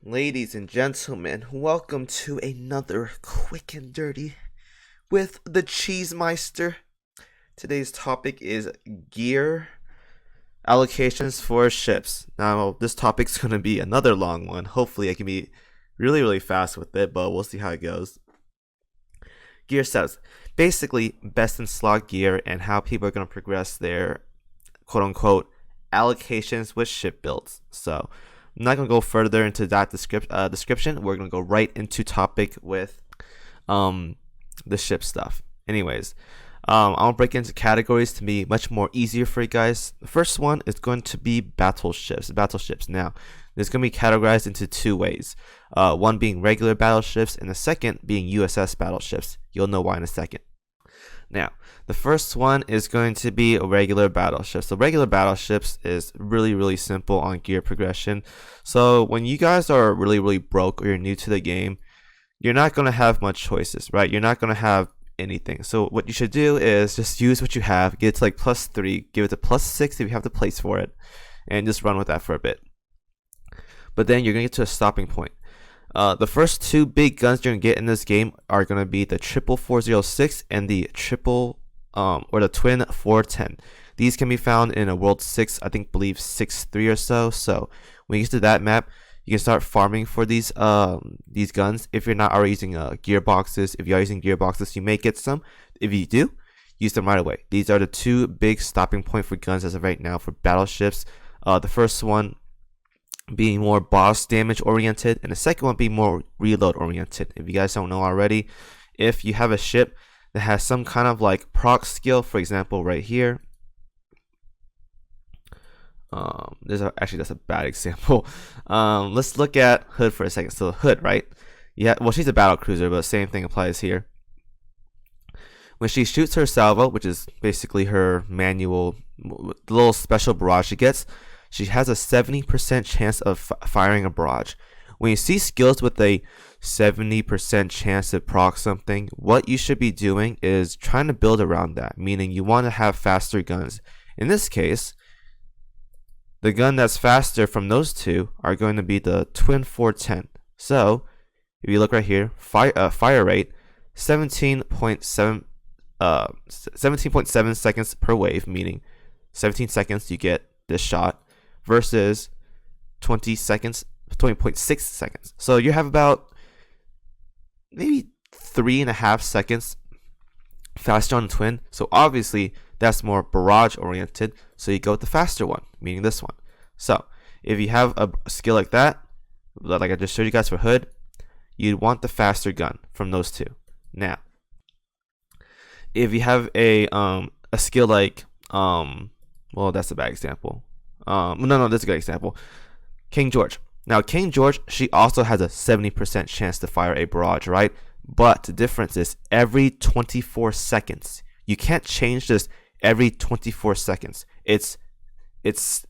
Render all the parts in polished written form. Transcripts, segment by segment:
Ladies and gentlemen, welcome to another quick and dirty with the Cheese Meister. Today's topic is gear allocations for ships. Now, this topic's going to be another long one. Hopefully, I can be really fast with it, but we'll see how it goes. Gear sets. Basically, best in slot gear and how people are going to progress their quote-unquote allocations with ship builds. So, I'm not going to go further into that description. We're going to go right into topic with the ship stuff. Anyways, I'll break into categories to be much more easier for you guys. The first one is going to be battleships. Now, it's going to be categorized into two ways. One being regular battleships and the second being USS battleships. You'll know why in a second. Now, the first one is going to be a regular battleship. So regular battleships is really simple on gear progression. So when you guys are really broke or you're new to the game, you're not going to have much choices, right? You're not going to have anything. So what you should do is just use what you have, get it to like +3, give it to +6 if you have the place for it, and just run with that for a bit. But then you're going to get to a stopping point. The first two big guns you're going to get in this game are going to be the 406 and the the twin 410. These can be found in a World 6, believe 6.3 or so. So when you get to that map, you can start farming for these guns. If you're not already using gearboxes, if you are using gearboxes, you may get some. If you do, use them right away. These are the two big stopping point for guns as of right now for battleships. The first one being more boss damage oriented, and the second one being more reload oriented. If you guys don't know already, if you have a ship that has some kind of like proc skill, for example right here, that's a bad example. Let's look at Hood for a second. So Hood, right? Yeah, well, she's a battle cruiser, but same thing applies here. When she shoots her salvo, which is basically her manual, the little special barrage she gets, she has a 70% chance of firing a barrage. When you see skills with a 70% chance to proc something, what you should be doing is trying to build around that, meaning you want to have faster guns. In this case, the gun that's faster from those two are going to be the twin 410. So, if you look right here, fire rate 17.7 seconds per wave, meaning 17 seconds you get this shot, versus 20.6 seconds. So you have about maybe 3.5 seconds faster on the twin. So obviously that's more barrage oriented. So you go with the faster one, meaning this one. So if you have a skill like that, like I just showed you guys for Hood, you'd want the faster gun from those two. Now, if you have a skill like well, that's a bad example. No, that's a good example. King George. Now, King George, she also has a 70% chance to fire a barrage, right? But the difference is every 24 seconds. You can't change this every 24 seconds. It's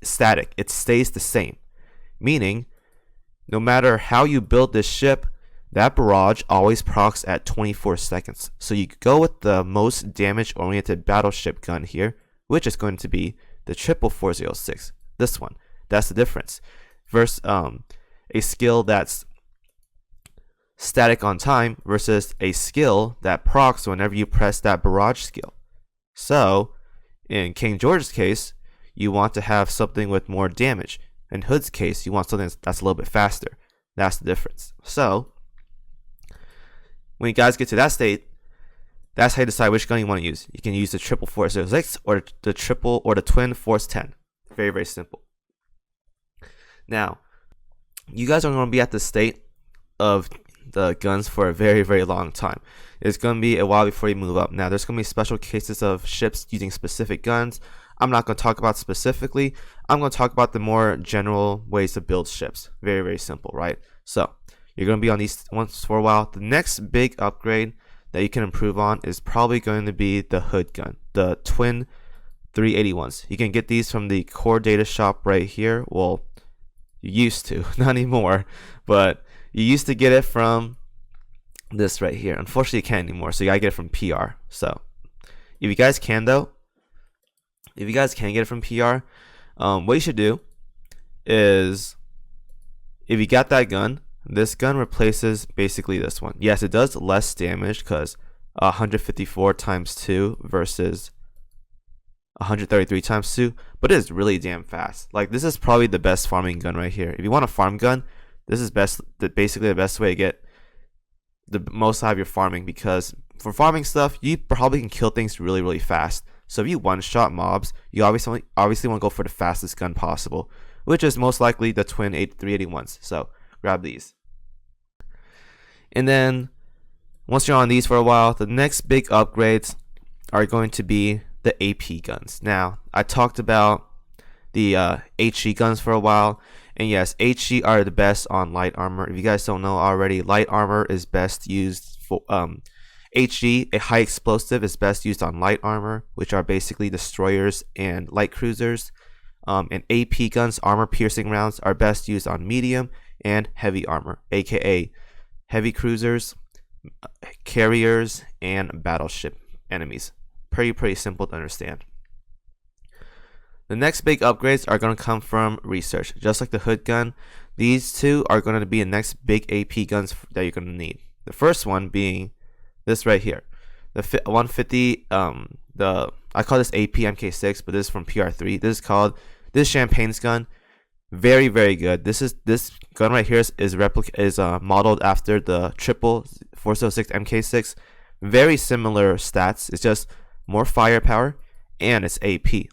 static. It stays the same. Meaning, no matter how you build this ship, that barrage always procs at 24 seconds. So you go with the most damage-oriented battleship gun here, which is going to be the 406. This one. That's the difference. Versus a skill that's static on time versus a skill that procs whenever you press that barrage skill. So, in King George's case, you want to have something with more damage. In Hood's case, you want something that's a little bit faster. That's the difference. So, when you guys get to that state, that's how you decide which gun you want to use. You can use the 406 or the twin 410. Very simple. Now, you guys are going to be at the state of the guns for a very long time. It's going to be a while before you move up. Now, there's going to be special cases of ships using specific guns. I'm not going to talk about specifically. I'm going to talk about the more general ways to build ships. Very simple, right? So, you're going to be on these ones for a while. The next big upgrade that you can improve on is probably going to be the Hood gun, the twin 381s. You can get these from the core data shop right here. Well, you used to, not anymore, but you used to get it from this right here. Unfortunately, you can't anymore, so you gotta get it from PR. So if you guys can get it from PR, what you should do is, if you got that gun, This gun replaces basically this one. Yes, it does less damage because 154 times 2 versus 133 times 2, but it is really damn fast. Like, this is probably the best farming gun right here. If you want a farm gun, this is basically the best way to get the most out of your farming, because for farming stuff, you probably can kill things really, really fast. So if you one-shot mobs, you obviously want to go for the fastest gun possible, which is most likely the twin 381s. So grab these. And then once you're on these for a while, the next big upgrades are going to be the AP guns. Now, I talked about the HE guns for a while, and yes, HE are the best on light armor. If you guys don't know already, light armor is best used for HE, a high explosive, is best used on light armor, which are basically destroyers and light cruisers. And AP guns, armor piercing rounds, are best used on medium and heavy armor, aka heavy cruisers, carriers, and battleship enemies. Pretty simple to understand. The next big upgrades are going to come from research. Just like the hood gun, these two are going to be the next big AP guns that you're going to need. The first one being this right here, the 150. I call this AP MK6, but this is from PR3. This is Champagne's gun. Very good. This gun right here is modeled after the triple 406 MK6. Very similar stats. It's just more firepower and it's AP.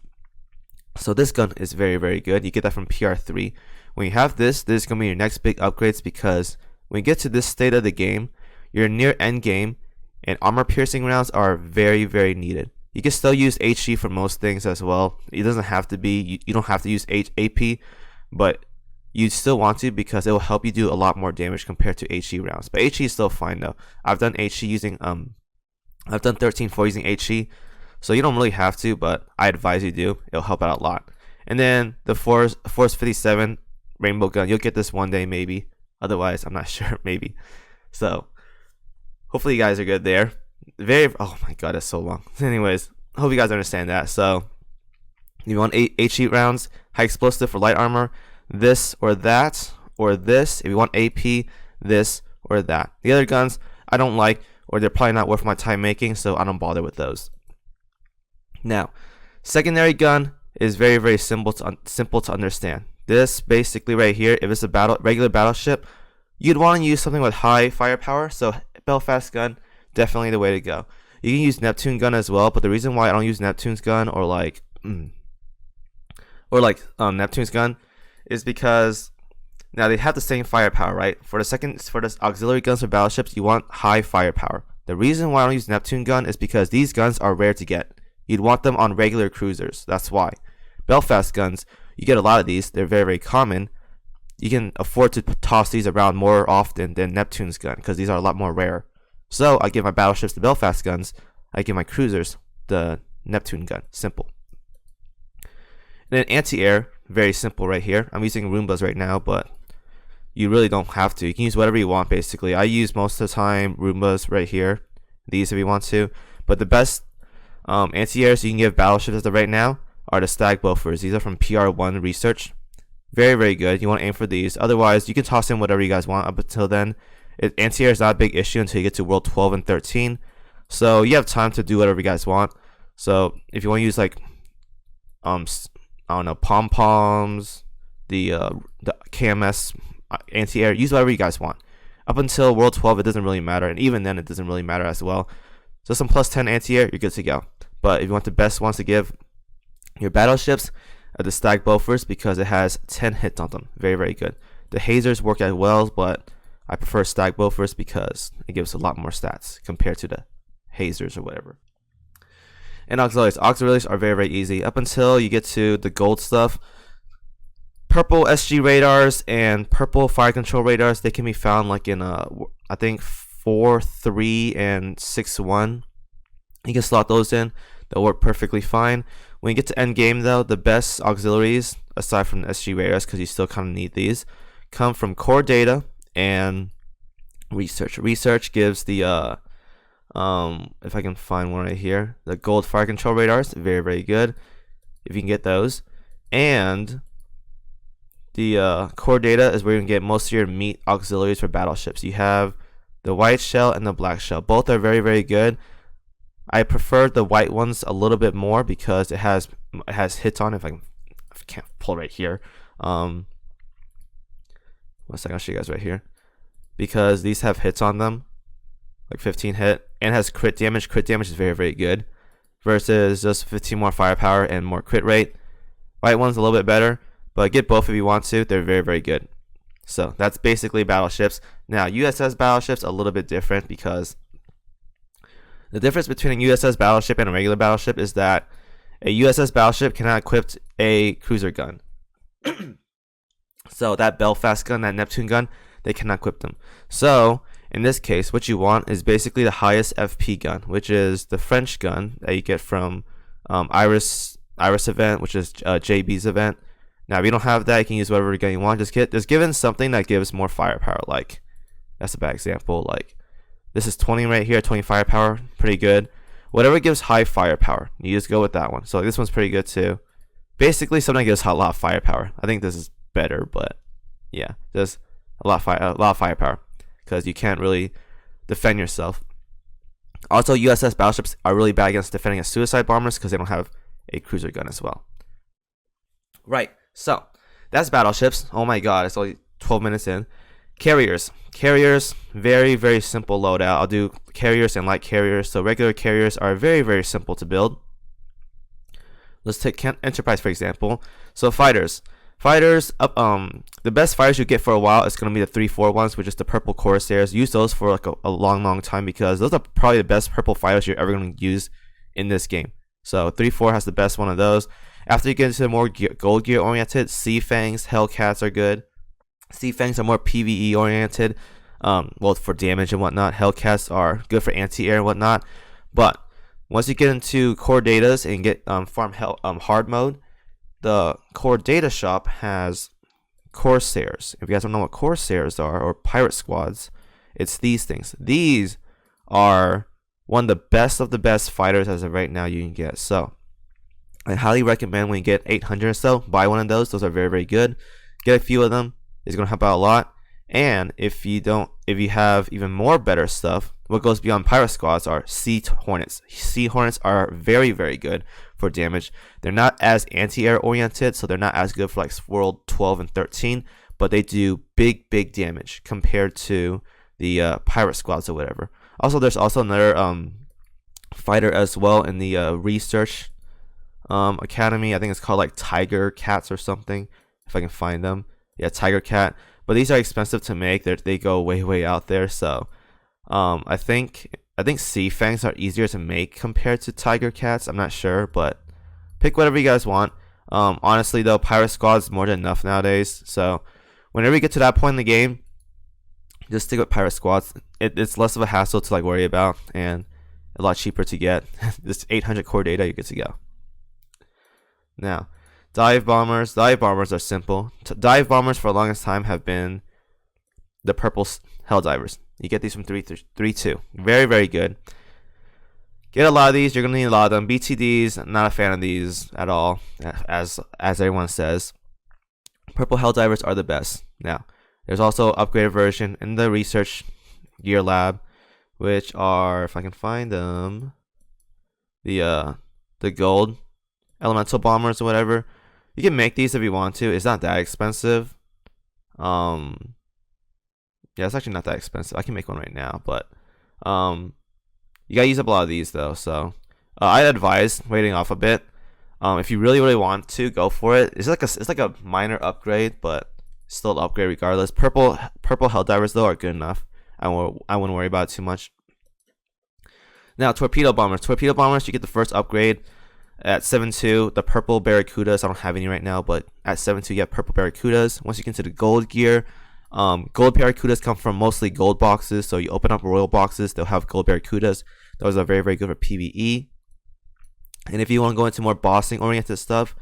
So this gun is very good. You get that from PR3. When you have this is going to be your next big upgrades, because when you get to this state of the game, you're near end game, and armor piercing rounds are very needed. You can still use HE for most things as well. It doesn't have to be, you don't have to use AP, but you still want to, because it will help you do a lot more damage compared to HE rounds. But HE is still fine though. I've done HE using I've done 13-4 using HE, so you don't really have to, but I advise you do. It'll help out a lot. And then the Force 57 rainbow gun, you'll get this one day maybe. Otherwise, I'm not sure, maybe. So hopefully you guys are good there. Oh my god, that's so long. Anyways, hope you guys understand that. So you want HE rounds, high explosive for light armor, this or that, or this. If you want AP, this or that. The other guns I don't like, or they're probably not worth my time making, so I don't bother with those. Now, secondary gun is very simple to understand. This basically right here, if it's a regular battleship, you'd want to use something with high firepower. So Belfast gun, definitely the way to go. You can use Neptune gun as well, but the reason why I don't use Neptune's gun or Neptune's gun is because now they have the same firepower, right? For the auxiliary guns for battleships, you want high firepower. The reason why I don't use Neptune gun is because these guns are rare to get. You'd want them on regular cruisers. That's why. Belfast guns, you get a lot of these. They're very common. You can afford to toss these around more often than Neptune's gun, because these are a lot more rare. So I give my battleships the Belfast guns. I give my cruisers the Neptune gun. Simple. And then anti-air, very simple right here. I'm using Roombas right now, but you really don't have to. You can use whatever you want, basically. I use most of the time Roombas right here. These if you want to. But the best anti-airs you can give battleships as of right now are the Stag Bofers. These are from PR1 research. Very good. You want to aim for these. Otherwise, you can toss in whatever you guys want up until then. Anti-air is not a big issue until you get to World 12 and 13. So you have time to do whatever you guys want. So if you want to use like I don't know, pom-poms, the KMS anti-air, use whatever you guys want. Up until World 12, it doesn't really matter, and even then, it doesn't really matter as well. So some plus 10 anti-air, you're good to go. But if you want the best ones to give your battleships, the Stag Bofers, because it has 10 hits on them. Very good. The Hazers work as well, but I prefer Stag Bofers because it gives a lot more stats compared to the Hazers or whatever. And auxiliaries. Auxiliaries are very easy. Up until you get to the gold stuff, purple SG radars and purple fire control radars, they can be found like in I think 4.3 and 6.1. You can slot those in. They'll work perfectly fine. When you get to end game though, the best auxiliaries, aside from the SG radars, because you still kind of need these, come from core data and research. Research gives the if I can find one right here, the gold fire control radars, very good if you can get those. And the core data is where you can get most of your meat auxiliaries for battleships. You have the white shell and the black shell. Both are very, very good. I prefer the white ones a little bit more because it has hits on it. If I can't pull right here. 1 second, I'll show you guys right here. Because these have hits on them, like 15 hit, and has crit damage. Crit damage is very, very good versus just 15 more firepower and more crit rate. White one's a little bit better, but get both if you want to. They're very, very good. So that's basically battleships. Now USS battleships a little bit different because the difference between a USS battleship and a regular battleship is that a USS battleship cannot equip a cruiser gun. So that Belfast gun, that Neptune gun, they cannot equip them. So in this case, what you want is basically the highest FP gun, which is the French gun that you get from Iris event, which is JB's event. Now, if you don't have that, you can use whatever gun you want. Just given something that gives more firepower. Like, that's a bad example. Like, this is 20 right here, 20 firepower, pretty good. Whatever gives high firepower, you just go with that one. So this one's pretty good too. Basically, something that gives a lot of firepower. I think this is better, but yeah, just a lot of firepower because you can't really defend yourself. Also, USS battleships are really bad against defending a suicide bombers because they don't have a cruiser gun as well. Right, so that's battleships. Oh my god, it's only 12 minutes in. Carriers, very, very simple loadout. I'll do carriers and light carriers. So regular carriers are very, very simple to build. Let's take Enterprise for example. So fighters, the best fighters you get for a while is going to be the 3-4 ones, which is the purple Corsairs. Use those for like a long time because those are probably the best purple fighters you're ever going to use in this game. So 3-4 has the best one of those. After you get into the more gold gear oriented, Sea Fangs, Hellcats are good. Sea Fangs are more PvE oriented, well, for damage and whatnot. Hellcats are good for anti-air and whatnot. But once you get into core datas and get farm hard mode, the core data shop has Corsairs. If you guys don't know what Corsairs are, or pirate squads, it's these things. These are one of the best fighters as of right now you can get. So I highly recommend when you get 800 or so, buy one of those. Those are very, very good. Get a few of them. It's going to help out a lot. And if you have even more better stuff, what goes beyond pirate squads are Sea Hornets. Sea Hornets are very, very good for damage. They're not as anti-air oriented, so they're not as good for like World 12 and 13, but they do big damage compared to the pirate squads or whatever. Also, there's also another fighter as well in the research academy. I think it's called like Tiger Cats or something, if I can find them. Yeah, Tiger Cat. But these are expensive to make. They go way out there. So I think Sea Fangs are easier to make compared to Tiger Cats. I'm not sure, but pick whatever you guys want. Honestly though, pirate squads is more than enough nowadays. So whenever you get to that point in the game, just stick with pirate squads. It's less of a hassle to like worry about and a lot cheaper to get. This 800 core data, you're good to go. Now, dive bombers are simple. Dive bombers for the longest time have been the purple hell divers. You get these from 3.2. Very, very good. Get a lot of these. You're gonna need a lot of them. BTDs, I'm not a fan of these at all, as everyone says. Purple hell divers are the best. Now, there's also upgraded version in the research gear lab, which are, if I can find them, the gold elemental bombers or whatever. You can make these if you want to. It's not that expensive. Yeah, it's actually not that expensive. I can make one right now, but you gotta use up a lot of these though. So I'd advise waiting off a bit. If you really want to, go for it. It's like a minor upgrade, but still an upgrade regardless. Purple Helldivers though are good enough. I wouldn't worry about it too much. Now, torpedo bombers. Torpedo bombers, you get the first upgrade at 7.2. The purple Barracudas, I don't have any right now, but at 7.2 you have purple Barracudas. Once you get into the gold gear, gold Barracudas come from mostly gold boxes. So you open up royal boxes, they'll have gold Barracudas. Those are very, very good for PvE. And if you want to go into more bossing oriented stuff,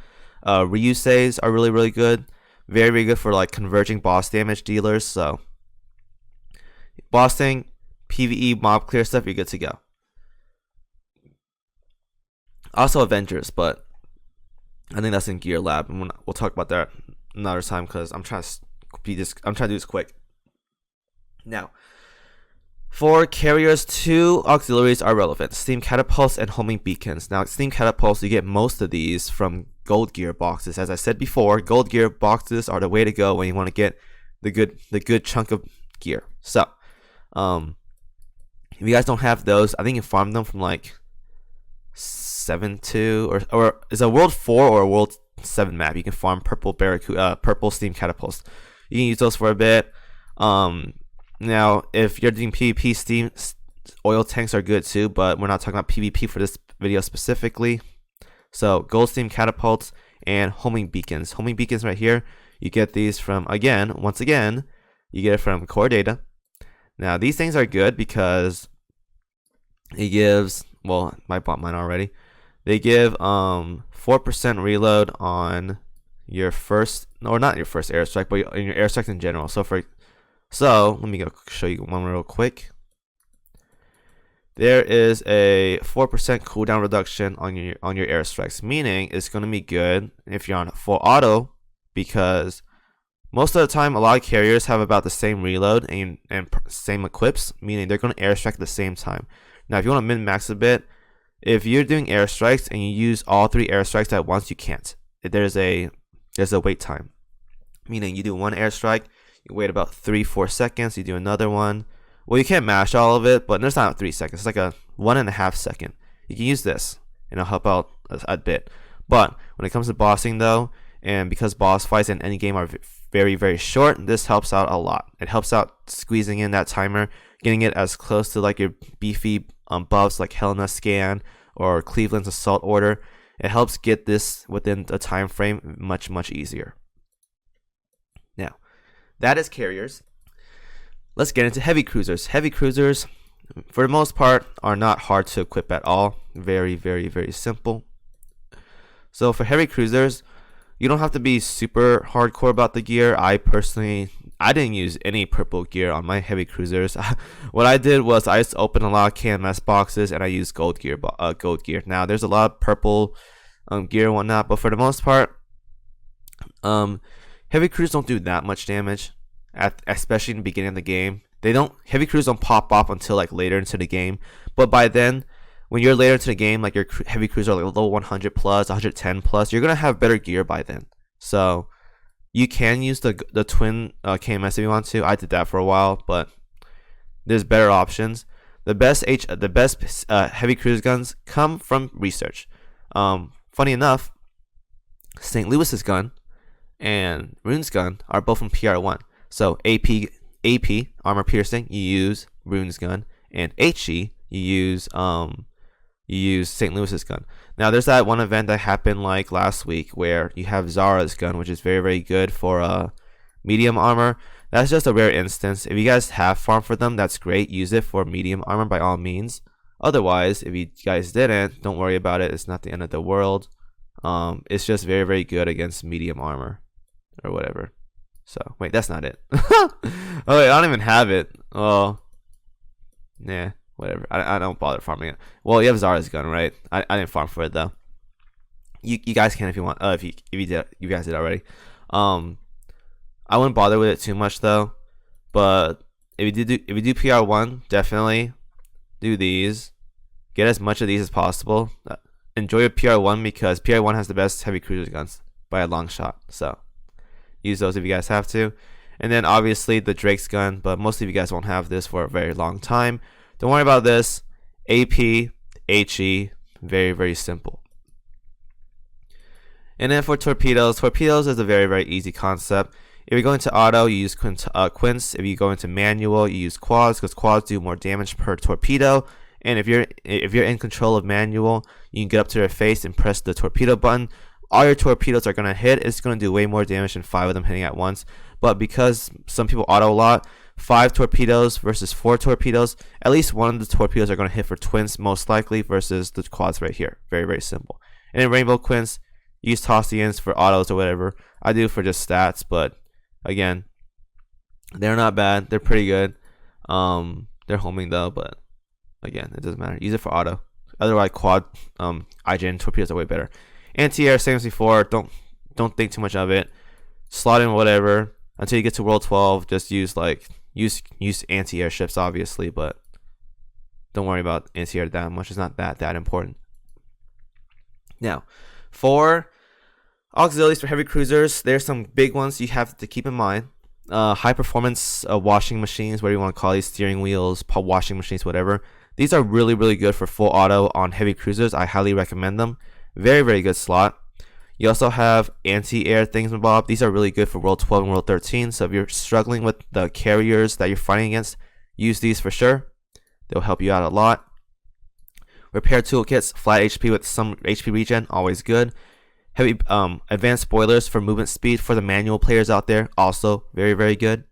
Ryuseis are really, really good. Very, very good for like converging boss damage dealers. So bossing, PvE, mob clear stuff, you're good to go. Also Avengers, but I think that's in Gear Lab, and we'll talk about that another time because I'm trying to do this quick. Now, for carriers, 2 auxiliaries are relevant: steam catapults and homing beacons. Now, steam catapults, you get most of these from gold gear boxes. As I said before, gold gear boxes are the way to go when you want to get the good chunk of gear. So, if you guys don't have those, I think you farm them from like 7-2 or is a world 4 or a world 7 map. You can farm purple steam catapults. You can use those for a bit. Now, if you're doing PvP, steam oil tanks are good too, but we're not talking about PvP for this video specifically. So, gold steam catapults and homing beacons. Homing beacons right here, you get these from, once again, you get it from core data. Now, these things are good because it gives, well, I bought mine already. They give 4% reload on your first, or not your first airstrike, but in your airstrikes in general. So let me go show you one real quick. There is a 4% cooldown reduction on your airstrikes, meaning it's going to be good if you're on full auto, because most of the time a lot of carriers have about the same reload and same equips, meaning they're going to airstrike at the same time. Now, if you want to min-max a bit, if you're doing airstrikes and you use all 3 airstrikes at once, you can't. There's a wait time, meaning you do one airstrike, you wait about 3-4 seconds, you do another one. Well, you can't mash all of it, but there's not 3 seconds. It's like a 1.5 second. You can use this, and it'll help out a bit. But when it comes to bossing, though, and because boss fights in any game are very, very short, this helps out a lot. It helps out squeezing in that timer, getting it as close to like your beefy buffs like Helena Scan or Cleveland's Assault Order. It helps get this within a time frame much, much easier. Now, that is carriers. Let's get into heavy cruisers. Heavy cruisers, for the most part, are not hard to equip at all. Very, very, very simple. So for heavy cruisers, you don't have to be super hardcore about the gear. I didn't use any purple gear on my heavy cruisers. What I did was I just opened a lot of KMS boxes and I used gold gear. Now there's a lot of purple gear and whatnot, but for the most part, heavy cruisers don't do that much damage, especially in the beginning of the game. Heavy cruisers don't pop off until like later into the game, but by then, when you're later into the game, like your heavy cruiser, like level 100 plus, 110 plus, you're gonna have better gear by then. So you can use the twin KMS if you want to. I did that for a while, but there's better options. The best heavy cruise guns come from research. Funny enough, St. Louis's gun and Rune's gun are both from PR1. So AP armor piercing, you use Rune's gun, and HE you use St. Louis's gun. Now there's that one event that happened like last week where you have Zara's gun, which is very, very good for medium armor. That's just a rare instance. If you guys have farm for them, that's great. Use it for medium armor by all means. Otherwise, if you guys didn't, don't worry about it. It's not the end of the world. It's just very, very good against medium armor or whatever. So wait, that's not it. Oh wait, I don't even have it. Oh, yeah. Whatever. I don't bother farming it. Well, you have Zara's gun, right? I didn't farm for it though. You guys can if you want. If you guys did already. I wouldn't bother with it too much though. But if you do PR1, definitely do these. Get as much of these as possible. Enjoy your PR1 because PR1 has the best heavy cruiser guns by a long shot. So use those if you guys have to. And then obviously the Drake's gun, but most of you guys won't have this for a very long time. Don't worry about this. AP, HE, very, very simple. And then for torpedoes is a very, very easy concept. If you're going to auto, you use quints. If you go into manual, you use quads because quads do more damage per torpedo. And if you're in control of manual, you can get up to their face and press the torpedo button. All your torpedoes are going to hit. It's going to do way more damage than 5 of them hitting at once. But because some people auto a lot, 5 torpedoes versus 4 torpedoes, at least one of the torpedoes are going to hit for twins most likely versus the quads right here. Very, very simple. And in rainbow quints, use Tossians for autos or whatever. I do for just stats, but again, they're not bad. They're pretty good. They're homing though, but again, it doesn't matter. Use it for auto. Otherwise, quad IGN torpedoes are way better. Anti-air, same as before. Don't think too much of it. slot in whatever until you get to World 12. Just use anti-air ships, obviously, but don't worry about anti-air that much. It's not that important. Now, for auxiliaries for heavy cruisers, there's some big ones you have to keep in mind. High performance washing machines, whatever you want to call these, steering wheels, washing machines, whatever. These are really, really good for full auto on heavy cruisers. I highly recommend them. Very, very good slot. You also have anti-air things, Bob. These are really good for World 12 and World 13. So if you're struggling with the carriers that you're fighting against, use these for sure. They'll help you out a lot. Repair toolkits, flat HP with some HP regen, always good. Heavy advanced spoilers for movement speed for the manual players out there, also very, very good.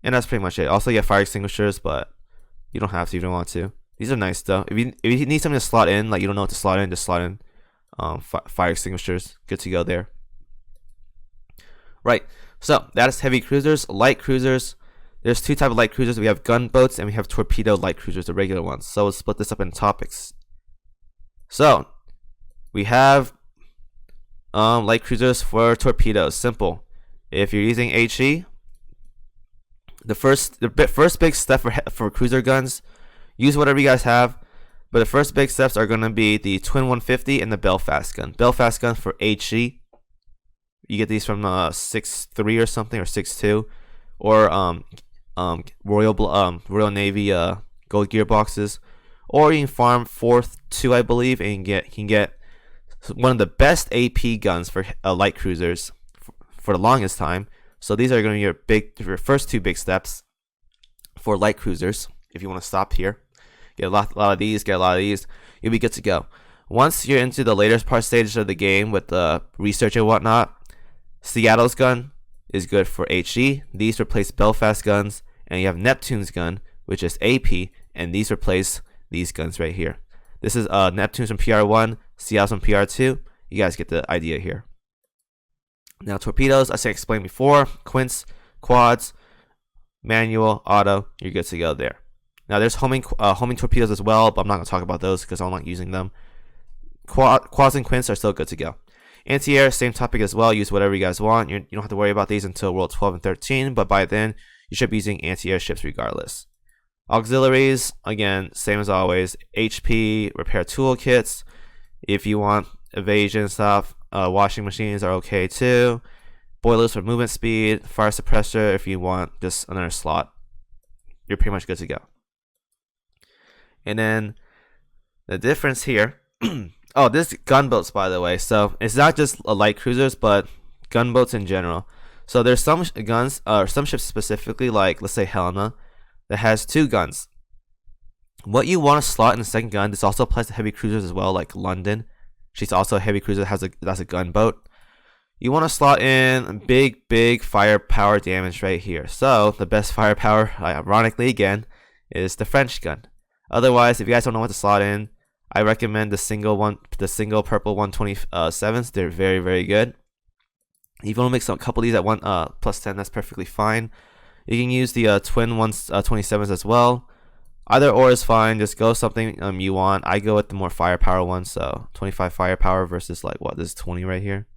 And that's pretty much it. Also, you have fire extinguishers, but you don't have to if you don't want to. These are nice though. If you need something to slot in, like you don't know what to slot in, just slot in fire extinguishers. Good to go there. Right. So that is heavy cruisers. Light cruisers. There's two types of light cruisers. We have gunboats and we have torpedo light cruisers, the regular ones. So we'll split this up in topics. So we have light cruisers for torpedoes. Simple. If you're using HE, the first big step for cruiser guns, use whatever you guys have. But the first big steps are going to be the Twin 150 and the Belfast gun. Belfast gun for HE. You get these from 6.3 or something, or 6.2, or Royal Navy gold gear boxes, or you can farm 4.2, I believe, and you can get one of the best AP guns for light cruisers for the longest time. So these are going to be your first two big steps for light cruisers. If you want to stop here, get a lot of these, you'll be good to go. Once you're into the later part stages of the game with the research and whatnot, Seattle's gun is good for HE. These replace Belfast guns, and you have Neptune's gun, which is AP, and these replace these guns right here. This is Neptune's from PR1, Seattle's from PR2. You guys get the idea here. Now torpedoes, as I explained before, quints, quads, manual, auto, you're good to go there. Now there's homing torpedoes as well, but I'm not going to talk about those because I'm not using them. Quads and quints are still good to go. Anti-air, same topic as well. Use whatever you guys want. You don't have to worry about these until World 12 and 13, but by then you should be using anti-air ships regardless. Auxiliaries, again, same as always. HP, repair toolkits. If you want evasion stuff, washing machines are okay too. Boilers for movement speed. Fire suppressor if you want just another slot. You're pretty much good to go. And then the difference here. Oh, this is gunboats, by the way. So it's not just light cruisers, but gunboats in general. So there's some guns, or some ships specifically, like let's say Helena, that has two guns. What you want to slot in the second gun, this also applies to heavy cruisers as well, like London. She's also a heavy cruiser that's a gunboat. You want to slot in big firepower damage right here. So the best firepower, ironically again, is the French gun. Otherwise, if you guys don't know what to slot in, I recommend the single purple 127s. They're very, very good. If you want to mix a couple of these at +10, that's perfectly fine. You can use the twin 127s as well. Either or is fine. Just go something you want. I go with the more firepower one. So 25 firepower versus like what? This is 20 right here.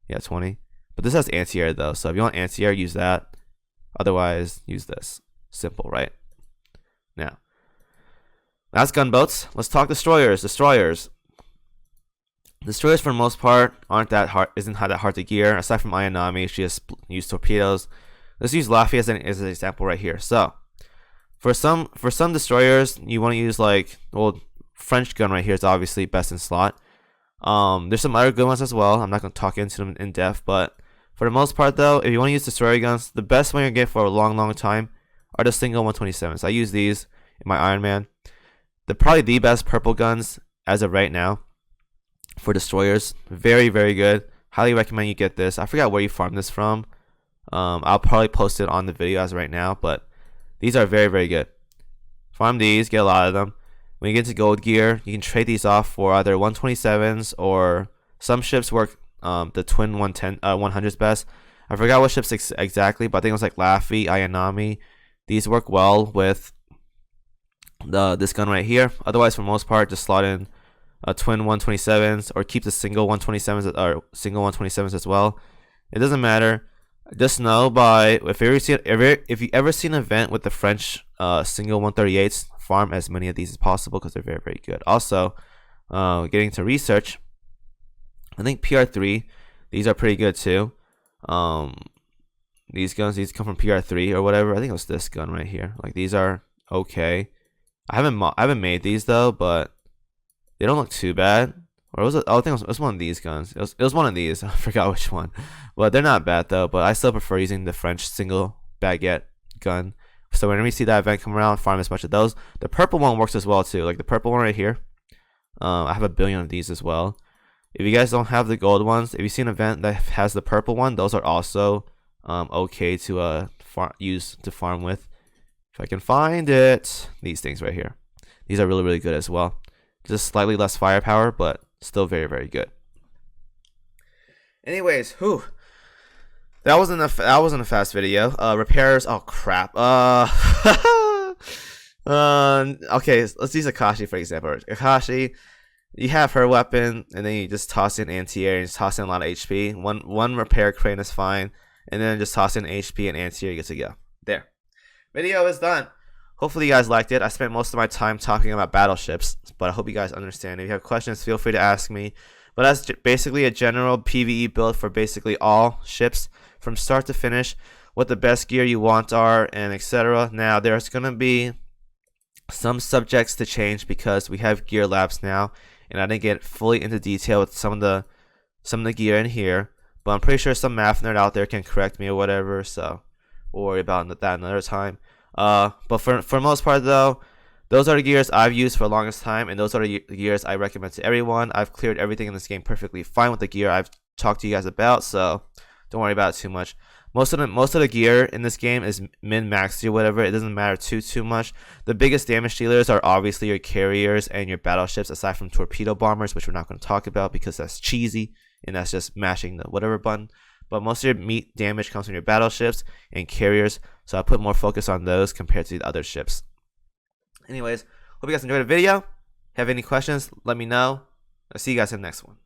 Yeah, 20. But this has anti-air though. So if you want anti-air, use that. Otherwise, use this. Simple, right? Now, that's gunboats. Let's talk destroyers. Destroyers for the most part isn't that hard to gear. Aside from Ayanami, she has used torpedoes. Let's use Laffy as an example right here. So for some destroyers, you want to use French gun right here is obviously best in slot. There's some other good ones as well. I'm not going to talk into them in depth, but for the most part though, if you want to use destroyer guns, the best one you're going to get for a long time are the single 127s. I use these in my Iron Man. They're probably the best purple guns as of right now for destroyers. Very, very good. Highly recommend you get this. I forgot where you farm this from. I'll probably post it on the video as of right now, but these are very, very good. Farm these, get a lot of them. When you get into gold gear, you can trade these off for either 127s or some ships work the twin 100s best. I forgot what ships exactly, but I think it was like Laffy, Ayanami. These work well with this gun right here. Otherwise, for the most part, just slot in twin 127s or keep the single 127s as well. It doesn't matter. Just know by if you ever see an event with the French single 138s, farm as many of these as possible because they're very, very good. Also, getting to research, I think PR3, these are pretty good too. These come from PR3 or whatever. I think it was this gun right here. Like, these are okay. I haven't made these though, but they don't look too bad. Or was it? Oh, I think it was one of these guns. It was one of these. I forgot which one. But they're not bad though. But I still prefer using the French single baguette gun. So whenever you see that event come around, farm as much of those. The purple one works as well too. Like the purple one right here. I have a billion of these as well. If you guys don't have the gold ones, if you see an event that has the purple one, those are also okay to use to farm with. If I can find it, these things right here. These are really, really good as well. Just slightly less firepower, but still very, very good. Anyways, that wasn't a fast video. Repairs. Oh crap. Okay, let's use Akashi for example. Akashi, you have her weapon, and then you just toss in anti-air and just toss in a lot of HP. One repair crane is fine, and then just toss in HP and anti-air, you get to go. There. Video is done. Hopefully you guys liked it. I spent most of my time talking about battleships, but I hope you guys understand. If you have questions, feel free to ask me. But that's basically a general PvE build for basically all ships from start to finish, what the best gear you want are, and etc. Now, there's going to be some subjects to change because we have gear labs now, and I didn't get fully into detail with some of the gear in here, but I'm pretty sure some math nerd out there can correct me or whatever, so we'll worry about that another time. But for the most part though, those are the gears I've used for the longest time, and those are the gears I recommend to everyone. I've cleared everything in this game perfectly fine with the gear I've talked to you guys about, so don't worry about it too much. Most of the gear in this game is min-maxed or whatever. It doesn't matter too much. The biggest damage dealers are obviously your carriers and your battleships, aside from torpedo bombers, which we're not going to talk about because that's cheesy and that's just mashing the whatever button. But most of your meat damage comes from your battleships and carriers, so I put more focus on those compared to the other ships. Anyways, hope you guys enjoyed the video. Have any questions, let me know. I'll see you guys in the next one.